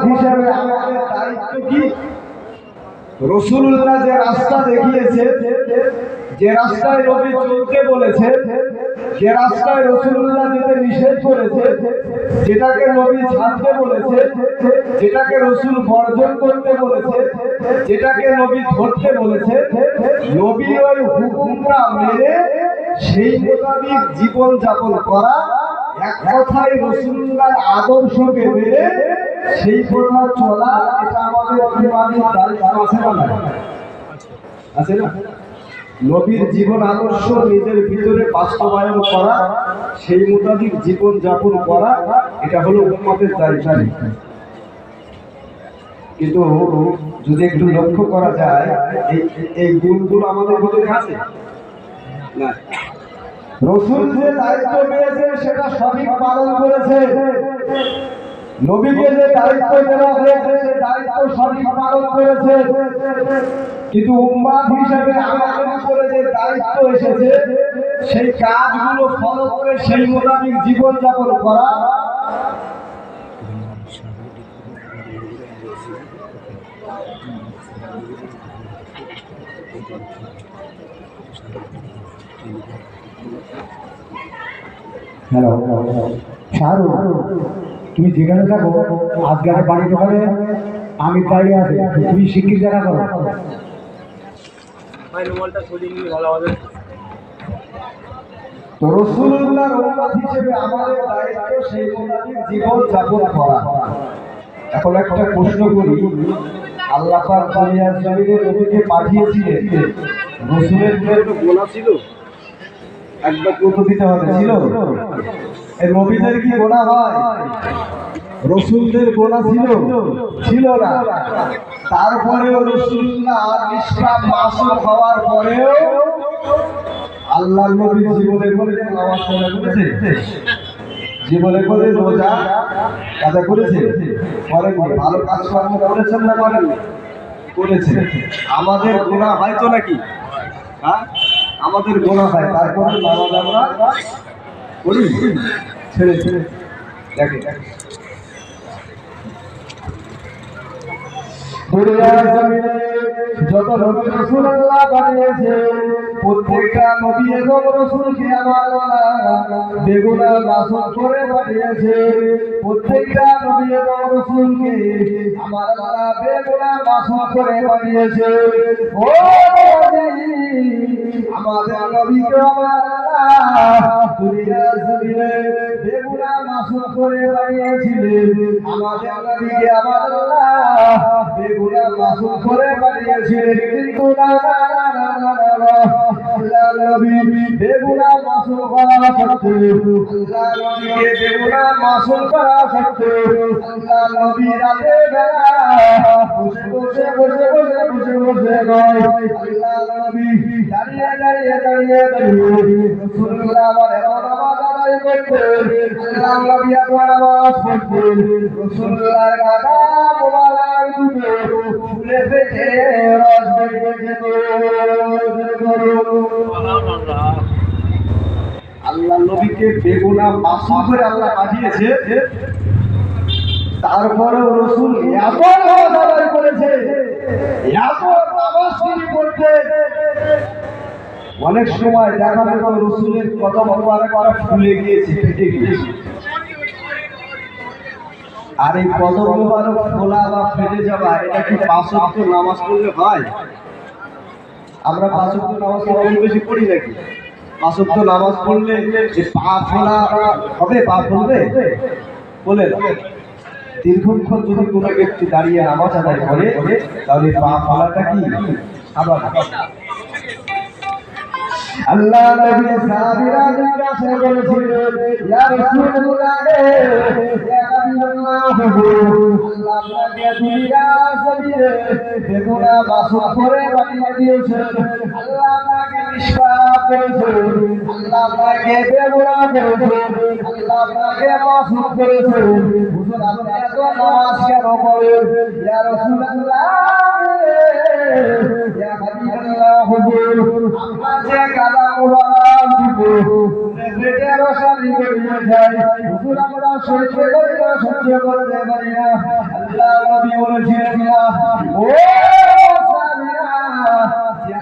হিসেবে আমাদের দায়িত্ব কি? রাসূলুল্লাহ যে রাস্তা দেখিয়েছে, যে রাস্তায় নবী চলতে বলেছে, যে রাস্তায় রাসূলুল্লাহ যেতে নিষেধ করেছে, যেটাকে নবী ছাড়তে বলেছে, যেটাকে রাসূল বর্জন করতে বলেছে, যেটাকে নবী ধরতে বলেছে, নবী ওই হুকুমটা মেনে সেই মোতাবেক জীবন যাপন করা, এক কথায় রাসূলুল্লাহর আদর্শকে মেনে সেই পথে চলা, এটা আমাদের ইমানি দায়িত্ব আছে না? আছে না? নবীর জীবন আদর্শ নিজের ভিতরে বাস্তবায়ন করা, সেই মোতাবেক জীবন যাপন করা, এটা হলো উম্মতের দায়িত্ব। কিন্তু যদি একটু লক্ষ্য করা যায়, এই গুণগুলো আমাদের ভিতরে আছে না? রাসূল যে দায়িত্ব পেয়েছে সেটা সঠিক পালন করেছে, নবীকে যে দায়িত্ব দেওয়া হয়েছে সে দায়িত্ব সঠিক পালন করেছে, কিন্তু উম্মাত হিসেবে আমাদের উপরে যে দায়িত্ব এসেছে সেই কাজগুলো ফলো করে সেই মোতাবেক জীবন যাপন করা। হ্যালো শাহরুখ, তুমি যেখানে থাকো আজকের বাড়ির ওখানে আমি দাঁড়িয়ে আছি, তুমি শিগগির দেখা করো। তো রাসূলুল্লাহর উম্মত হিসেবে আমাদের দায়িত্ব সেই মোতাবেক জীবন যাপন করা। এখন একটা প্রশ্ন করি, আল্লাহ পাক দুনিয়ার জমিনে নবীকে পাঠিয়েছিলেন, রাসূলের কি একটু গোনা ছিল? একবার উত্তর দিতে হবে, ছিল? এই নবীদের কি গোনা হয়? রাসূলদের গোনা ছিল? ছিল না। তারপরেও রাসূলুল্লাহ নিষ্পাপ মাসুম হওয়ার পরেও আল্লাহর নবী জীবনে করে নামাজ পড়া করেছে, জীবনে করে রোজা কাজা করেছে, করেননি? ভালো কাজ কর্ম করেছেন না করেননি? করেছে। আমাদের গোনা হয় তো নাকি? হ্যাঁ, আমাদের গোনা হয়, তারপরে নামাজ আমরা করি ছেড়ে ছেড়ে। দেখে দুনিয়ার জমিনে যত নবী রাসূলুল্লাহ বানিয়েছে, প্রত্যেকটা নবী এবং রাসূলকে আমার আল্লাহ বেগুনাহ মাসুম করে বানিয়েছে। প্রত্যেকটা নবী এবং রাসূলকে আমার আল্লাহ বেগুনাহ মাসুম করে বানিয়েছে। ও নবী, আমাদের নবীকে আমার আল্লাহ দুনিয়ার জমিনে বেগুনাহ মাসুম করে বানিয়েছিলেন। আমাদের নবীকে আমার আল্লাহ বেগুনাহ মাসুম করে বানিয়েছিলেন, কিন্তু না না না না না, আল্লাহ নবী বেগুনাহ মাসুম করা সত্ত্বেও, আল্লাহ নবীকে বেগুনাহ মাসুম করা সত্ত্বেও আল্লাহ নবী রাতে বেলা বসে বসে বসে বসে বসে বসে গয়, আল্লাহ নবী দাঁড়িয়ে দাঁড়িয়ে দাঁড়িয়ে দাঁড়িয়ে রাসূলুল্লাহ আমার এমন নামাজ আদায় করতেন, আল্লাহ নবী এমন নামাজ পড়তেন, রাসূলুল্লাহর কাদা মোবারক দুটো ফুলে ফেটে রস বেরিয়ে যেত। আল্লাহ নবীকে বেগুনাহ মাসুম করে আল্লাহ পাঠিয়েছে, তারপরেও রাসূল এত নামাজ আদায় করেছে, এত নামাজ তিনি পড়তেন। অনেক সময় দেখা যেত রাসূলের কদম মোবারক ফুলে গিয়েছে, ফেটে গিয়েছে। আর এই কদম মোবারক ফোলা বা ফেটে যাওয়া, এটা কি 5 ওয়াক্ত নামাজ পড়লে হয়? আমরা 5 ওয়াক্ত নামাজ কম বেশি পড়ি নাকি? 5 ওয়াক্ত নামাজ পড়লে যে পা ফোলা হবে, পা ফলবে? বলেন, দীর্ঘক্ষণ যদি কোনো ব্যক্তি দাঁড়িয়ে নামাজ আদায় করে তাহলে পা ফলাটা কি স্বাভাবিক? আল্লাহ নবী সাহাবীদের কাছে বলেছিলেন, ইয়া রাসূলুল্লাহ, ইয়া হাবিবাল্লাহ, আল্লাহ আপনাকে দুনিয়ার জমিনে বেগুনাহ মাসুম করে বানিয়ে দিয়েছেন, আল্লাহ আপনাকে নিষ্পাপ করেছেন, আল্লাহ আপনাকে বেগুনাহ করেছেন, আল্লাহ আপনাকে মাসুম করেছেন, হুজুর আপনি এত নামাজ কেন পড়েন? ইয়া রাসূলুল্লাহ, ইয়া হাবিবাল্লাহ, হুজুর আপনার যে কাদা মোবারক দুটো ফেটে রসালি বেরিয়ে যায়, হুজুর আমরা সহ্য করতে পারি না। আল্লাহ নবী বলেছিলেন ও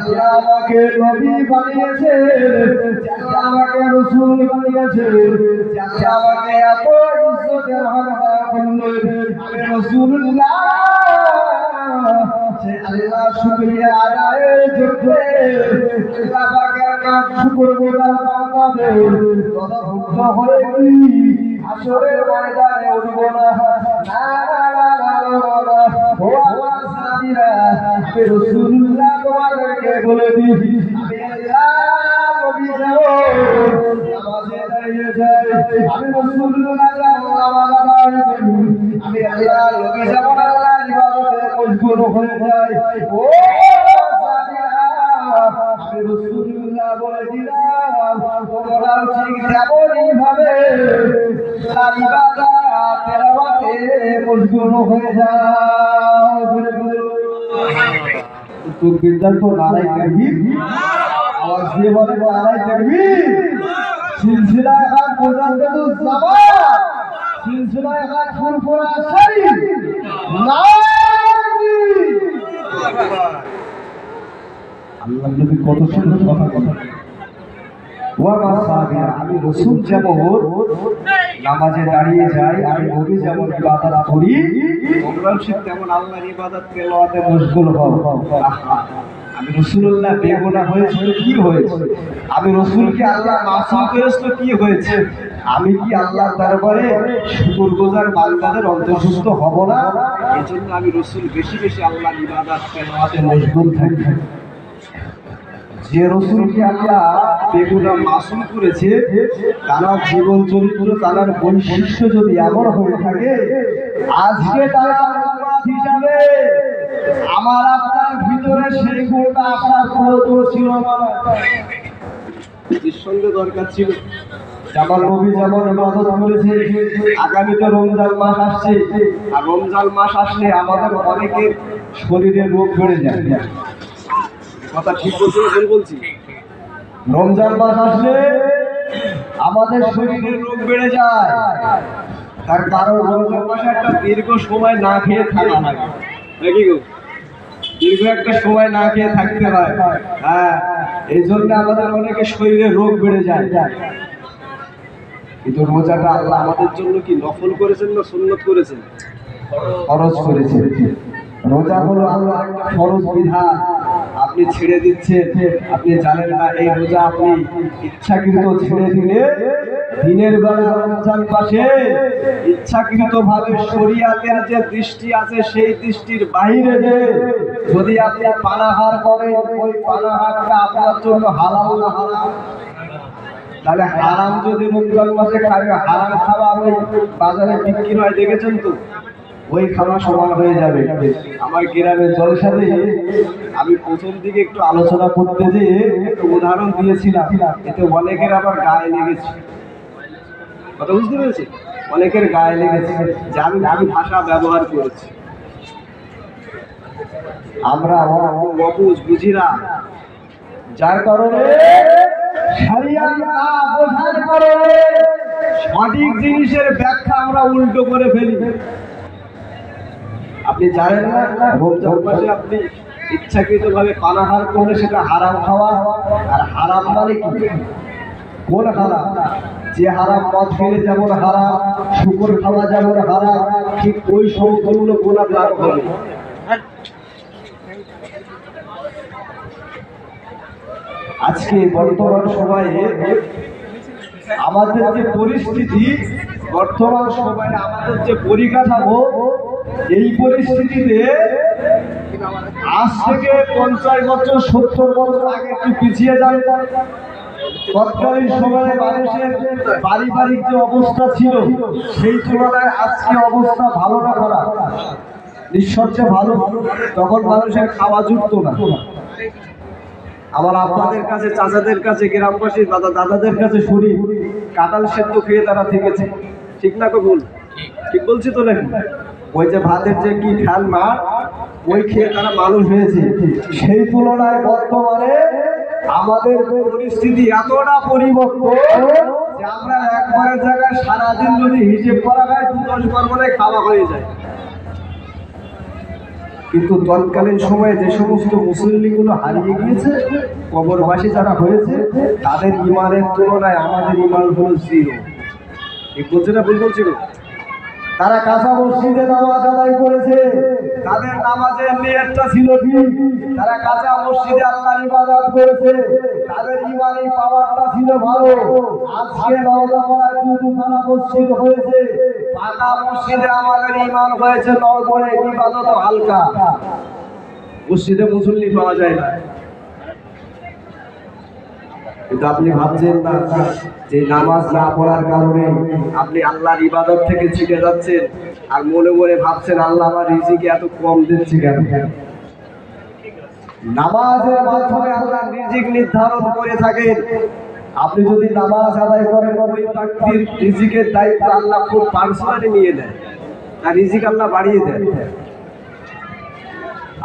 আল্লাহ আমাকে নবী বানিয়েছে, আল্লাহ আমাকে রাসূল বানিয়েছে, আল্লাহ আমাকে এত ইজ্জতের হকদার করলেন, আমি রাসূলুল্লাহ সে আল্লাহ শুকরিয়া আদায়ের জন্য আল্লাহ পাকের নাম শুকরগুজার বান্দাদের তদভুক্ত হয়ে হাসরের ময়দানে উঠব না। না না না না না, ও আমার সাহাবীরা, আমি রাসূলুল্লাহ তোমাদেরকে বলে দিই, আমি আল্লাহ নবী যাব নামাজে দাঁড়িয়ে যাই, আমি রাসূলুল্লাহ যাব নামাজ আদায় করি, আমি আল্লাহ নবী যাব আল্লাহ ইবাদতে মশগুল হয়ে যাই। ও সাহাবীরা, আমি রাসূলুল্লাহ বলে দিলাম তোমরাও ঠিক তেমনই ভাবে ইবাদত তেলাওয়াতে মশগুল হয়ে যাও। তাকবীর তো নারায়ে তাকবীর, আওয়াজ দিয়ে বলে নারায়ে তাকবীর। সিলসিলায়ে হক মুজাদ্দিদুজ জামান, সিলসিলায়ে হক ফুরফুরা শরীফ, নারায়ে তাকবীর। আল্লাহ নবী কত সুন্দর কথা আমি রাসূল যেমন নামাজে দাঁড়িয়ে যাই, আমি নবী যেমন ইবাদত করি, তোমরাও ঠিক তেমন আল্লাহর ইবাদত তেলাওয়াতে মশগুল হও। আমি রাসূলুল্লাহ বেগুনাহ হয়েছিল কি হয়েছে, আমি রাসূলকে আল্লাহ মাসুম করেছিল কি হয়েছে, আমি কি আল্লাহর দরবারে শুকরগুজার বান্দাদের অন্তর্ভুক্ত হব না? এজন্য আমি রাসূল বেশি বেশি আল্লাহর ইবাদত তেলাওয়াতে মশগুল থাকি। যে রাসূলকে আল্লাহ বেগুনাহ মাসুম করেছে, তার জীবন চরিত্র, তার বৈশিষ্ট্য যদি এমন হয়ে থাকে, আজকে তারা উম্মত হিসাবে আমার আপনার ভিতরে সেই গুণটা আসার প্রয়োজন ছিল না, নিঃসন্দেহে দরকার ছিল। যেমন নবী যেমন ইবাদত করেছে, আগামীতে রমজান মাস আসছে, আর রমজান মাস আসলে আমাদের অনেকের শরীরে রোগ বেড়ে যায়। কথা ঠিক বলছি না ভুল বলছি? রমজান মাস আসলে আমাদের শরীরে রোগ বেড়ে যায়, তার কারণ রমজান মাসে একটা দীর্ঘ সময় না খেয়ে থাকা লাগে, নাকি গো? দীর্ঘ একটা সময় না খেয়ে থাকতে হয়। হ্যাঁ, এই জন্য আমাদের অনেকের শরীরে রোগ বেড়ে যায়। কিন্তু রোজাটা আল্লাহ আমাদের জন্য কি নফল করেছেন না সুন্নত করেছেন? ফরজ করেছেন। রোজা হলো আল্লাহ একটা ফরজ বিধান, আপনি ছেড়ে দিচ্ছেন, আপনি জানেন না এই রোজা আপনি ইচ্ছাকৃত ছেড়ে দিলে দিনের বেলা রমজান মাসে ইচ্ছাকৃত ভাবে শরীয়তের যে দৃষ্টি আছে সেই দৃষ্টির বাইরে যে যদি আপনি পানাহার করেন, ওই পানাহারটা আপনার জন্য হালাল না হারাম? তাহলে হারাম যদি রমজান মাসে খাবে, হারাম খাবার ওই বাজারে বিক্রি হয় দেখেছেন তো, ওই খাওয়া সমান হয়ে যাবে। আমার গ্রামের জলসাতে আমি প্রথম দিকে একটু আলোচনা করতে যে একটু উদাহরণ দিয়েছিলাম, এতে অনেকের আবার গায়ে লেগেছে। কথা বুঝতে পেরেছি? অনেকের গায়ে লেগেছে যে আমি ভাষা ব্যবহার করেছি। আমরা অবুঝ বুঝি না, যার কারণে শরিয়াত না বোঝার কারণে সঠিক জিনিসের ব্যাখ্যা আমরা উল্টো করে ফেলি। আপনি জানেন না রমজান মাসে আপনি ইচ্ছাকৃত ভাবে পানাহার করলে সেটা হারাম খাওয়া, আর হারাম মানে কি? কোন হারাম? যে হারাম মদ খেলে যেমন হারাম, শুকর খাওয়া যেমন হারাম, ঠিক ওই সমতুল্য গুনাহ লাভ হবে। আজকে বর্তমান সময়ে আমাদের যে পরিস্থিতি, বর্তমান সময়ে আমাদের যে পরিকাঠামো, এই পরিস্থিতিতে আজ থেকে 50 বছর 70 বছর আগে একটু পিছিয়ে যায়। তৎকালীন সময়ে মানুষের পারিবারিক যে অবস্থা ছিল সেই তুলনায় আজকে অবস্থা ভালো না খারাপ? নিঃসন্দেহে ভালো। তখন মানুষের খাওয়া জুটতো না। আবার আপনাদের কাছে, চাচাদের কাছে, গ্রামবাসী দাদাদের কাছে শুনি কাঁঠাল সেদ্ধ খেয়ে তারা থেকেছে, ঠিক না? ভুল? ঠিক বলছি তো নাকি? ওই যে ভাতের যে কি ঠাল মা, ওই খেয়ে তারা মানুষ হয়েছে। সেই তুলনায় বর্তমানে আমাদের পরিস্থিতি এতটা পরিবর্তন যে আমরা একবারের জায়গায় সারাদিন যদি হিসেব করা হয় 10 বার করে খাওয়া হয়ে যায়। কিন্তু তৎকালীন সময়ে যে সমস্ত মুসল্লিগুলো হারিয়ে গিয়েছে, কবরবাসী যারা হয়েছে, তাদের ইমানের তুলনায় আমাদের ইমান হলো জিরো। এই বলছে না, ভুল বলছিল? তারা কাঁচা মসজিদে নামাজ আদায় করেছে, তাদের নামাজের নিয়তটা ছিল ঠিক, তারা কাঁচা মসজিদে আল্লাহর ইবাদত করেছে, তাদের ইমানি পাওয়ারটা ছিল ভালো। আজকে নওজোয়ান দুখানা মসজিদ হয়েছে, পাকা মসজিদে আমাদের ইমান হয়েছে নগরে, ইবাদত হালকা, মসজিদে মুসল্লি পাওয়া যায় না। কিন্তু আপনি ভাবছেন না যে নামাজ না পড়ার কারণে আপনি আল্লাহর ইবাদত থেকে ছিটে যাচ্ছেন, আর মনে মনে ভাবছেন আল্লাহ আমার রিজিকে এত কম দিচ্ছে কেন? নামাজের মাধ্যমে আল্লাহ রিজিক নির্ধারণ করে থাকেন। আপনি যদি নামাজ আদায় করেন, ওই ব্যক্তির রিজিকের দায়িত্ব আল্লাহ খুব পার্সোনালি নিয়ে নেয়, আর রিজিক আল্লাহ বাড়িয়ে দেয়।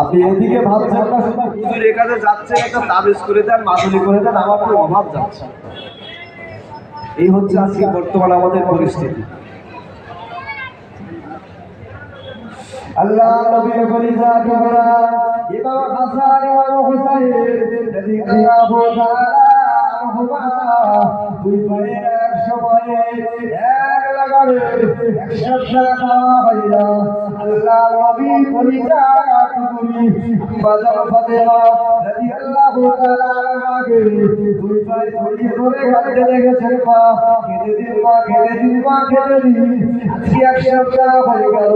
আপনি এদিকে ভাবছেন না শুধু হুজুর এখানে যাচ্ছেন, একটা তাবিজ করে দেন, মাসুলি করে দেন, আমার কোনো অভাব যাচ্ছে। এই হচ্ছে আজকে বর্তমান আমাদের পরিস্থিতি। আল্লাহ নবীর কলিজা টুকরা ইমাম হাসান ইমাম হুসাইন রাদিয়াল্লাহু তাআলা আনহুমা দুই ভাইয়ের এক সময়ে এক লাগারে একসাথে খাওয়া হইলো। আল্লাহ নবী কলিজা টুকরি বাজার ফাতেমা রাদিয়াল্লাহু তাআলা আনহাকে দুই ভাই ধরে ধরে কাঁদতে লেগেছে, মা কেঁদে দিন, মা কেঁদে দিন, মা কেঁদে দিন, আজকে এক সপ্তাহ হয়ে গেল,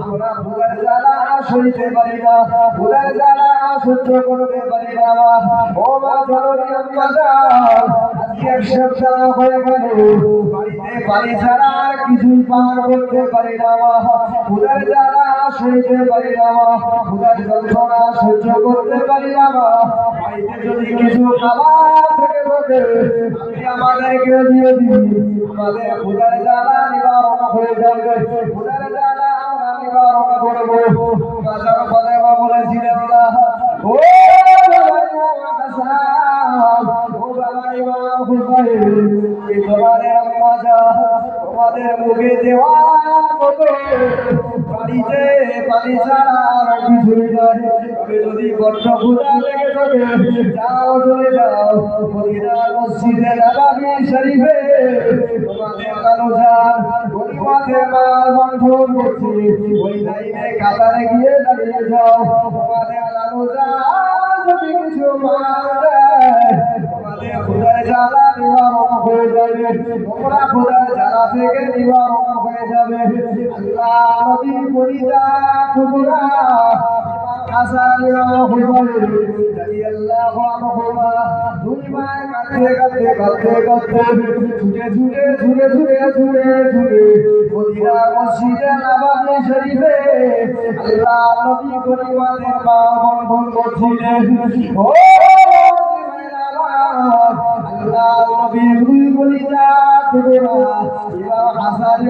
আমরা ভুলার জ্বালা সইতে পারি না, ভুলার জ্বালা সহ্য করতে পারি না। ও মা জননী আম্মা জান, আজকে এক সপ্তাহ হয়ে গেল, বাড়িতে পানি ছাড়া কিছুই পান করতে পারি না, ভুলার জ্বালা সইতে পারি না, ভুলার যন্ত্রণা সহ্য করতে পারি না। বাড়িতে যদি কিছু খাবার থেকে থাকে আপনি আমাদেরকে দিয়ে দিন, আমাদের ভুলার জ্বালা নিবারণ হয়ে যাবে, ভুলার জ্বালা আমরা নিবারণ করবো। বাজার ফাতেমা বলেছিলেন না, ও তোমাদের আম্মা জান, তোমাদের মুখে দেওয়া বাড়িতে পানি ছাড়া আর কিছুই নাই। তবে যদি বড্ড ক্ষুধা লেগে থাকে, যাও চলে যাও মদিনার মসজিদে নববী শরীফে, তোমাদের কালো জান গরিবাদের মাল বন্টন করছে, ওই লাইনে কাতারে গিয়ে দাঁড়িয়ে যাও। তোমাদের কালো জান যদি কিছু মাল দেয়, তোমাদের ক্ষুধার জ্বালা নিবারণ হয়ে যাবে, তোমরা ক্ষুধার জ্বালা থেকে নিবারণ হয়ে যাবে। আল্লাহ নবী কলিজা টুকরা হাসান ইমাম হুসাইন রাদিয়াল্লাহু আনহুমা দুই ভাই কাঁদতে কাঁদতে কাঁদতে কাঁদতে ছুটে ছুটে ছুটে ছুটে ছুটে ছুটে মদিনার মসজিদে নববী শরীফে আল্লাহ নবী করিমাদের মা বন্ধন করছিলেন। ও আল্লাহ নবী কলিজা টুকরা ইমাম হাসান